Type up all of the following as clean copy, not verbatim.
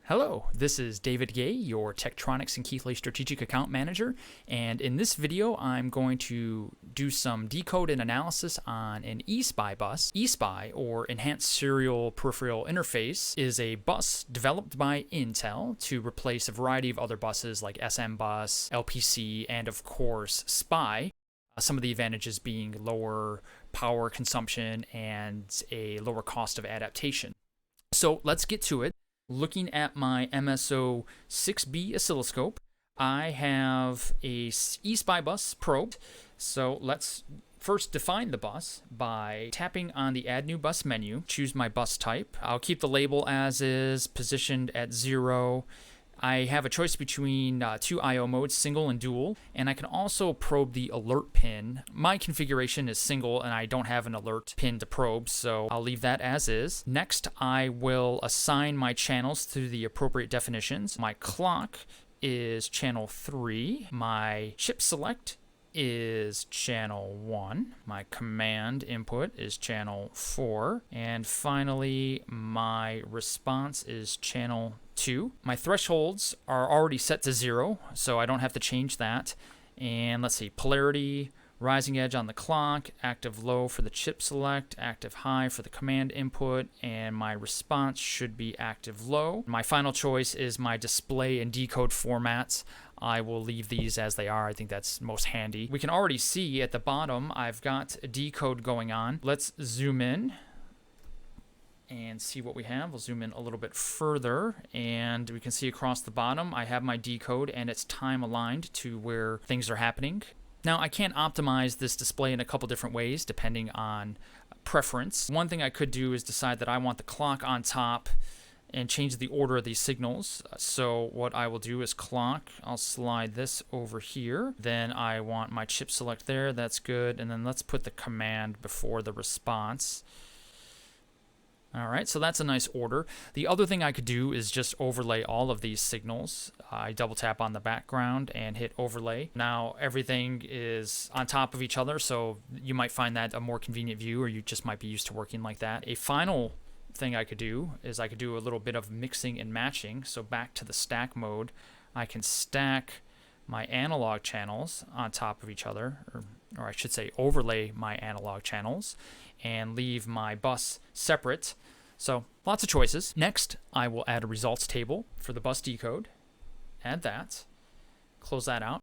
Hello, this is David Gay, your Tektronix and Keithley Strategic Account Manager, and in this video I'm going to do some decode and analysis on an eSPI bus. eSPI, or Enhanced Serial Peripheral Interface, is a bus developed by Intel to replace a variety of other buses like SM bus, LPC, and of course SPI. Some of the advantages being lower power consumption and a lower cost of adaptation. So let's get to it. Looking at my MSO 6B oscilloscope, I have a eSPI bus probed. So let's first define the bus by tapping on the Add New Bus menu, choose my bus type. I'll keep the label as is, positioned at 0. I have a choice between two I/O modes, single and dual, and I can also probe the alert pin. My configuration is single and I don't have an alert pin to probe, so I'll leave that as is. Next, I will assign my channels to the appropriate definitions. My clock is channel 3, my chip select is channel 1, my command input is channel 4, and finally my response is channel 2. My thresholds are already set to 0, so I don't have to change that. And let's see, polarity, rising edge on the clock, active low for the chip select, active high for the command input, and my response should be active low. My final choice is my display and decode formats. I will leave these as they are. I think that's most handy. We can already see at the bottom I've got a decode going on. Let's zoom in and see what we have. We'll zoom in a little bit further and we can see across the bottom I have my decode and it's time aligned to where things are happening. Now I can optimize this display in a couple different ways depending on preference. One thing I could do is decide that I want the clock on top and change the order of these signals. So what I will do is clock, I'll slide this over here. Then I want my chip select there, that's good. And then let's put the command before the response. All right, so that's a nice order. The other thing I could do is just overlay all of these signals. I double tap on the background and hit overlay. Now everything is on top of each other, so you might find that a more convenient view, or you just might be used to working like that. A final thing I could do is I could do a little bit of mixing and matching. So back to the stack mode, I can stack my analog channels on top of each other, or I should say overlay my analog channels and leave my bus separate. So lots of choices. Next, I will add a results table for the bus decode. Add that, close that out.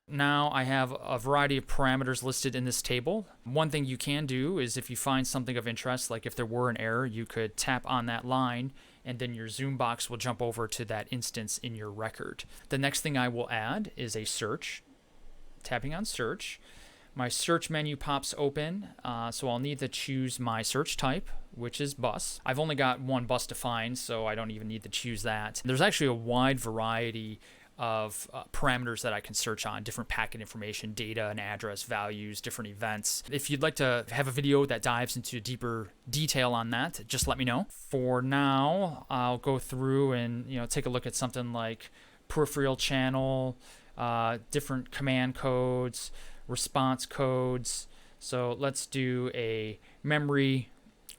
Now I have a variety of parameters listed in this table. One thing you can do is if you find something of interest, like if there were an error, you could tap on that line and then your zoom box will jump over to that instance in your record. The next thing I will add is a search. Tapping on search. My search menu pops open, so I'll need to choose my search type, which is bus. I've only got one bus defined, so I don't even need to choose that. There's actually a wide variety of parameters that I can search on, different packet information, data and address values, different events. If you'd like to have a video that dives into deeper detail on that, just let me know. For now, I'll go through and take a look at something like peripheral channel, different command codes, response codes. So let's do a memory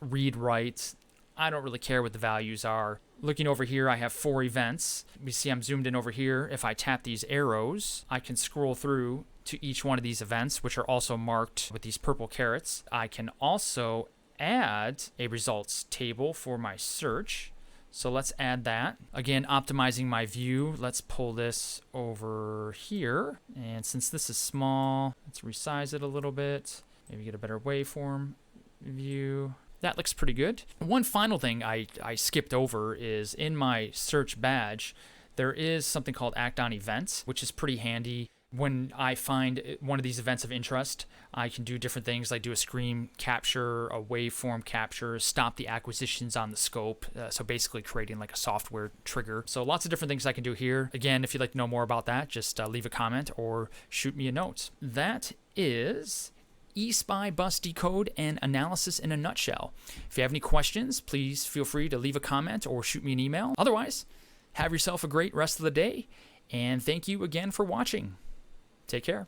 read write. I don't really care what the values are. Looking over here, I have 4 events. We see I'm zoomed in over here. If I tap these arrows, I can scroll through to each one of these events, which are also marked with these purple carets. I can also add a results table for my search. So let's add that. Again, optimizing my view. Let's pull this over here. And since this is small, let's resize it a little bit. Maybe get a better waveform view. That looks pretty good. One final thing I skipped over is in my search badge, there is something called Act on Events, which is pretty handy. When I find one of these events of interest, I can do different things like do a screen capture, a waveform capture, stop the acquisitions on the scope. So basically creating like a software trigger. So lots of different things I can do here. Again, if you'd like to know more about that, just leave a comment or shoot me a note. That is eSPI bus decode and analysis in a nutshell. If you have any questions, please feel free to leave a comment or shoot me an email. Otherwise, have yourself a great rest of the day, and thank you again for watching. Take care.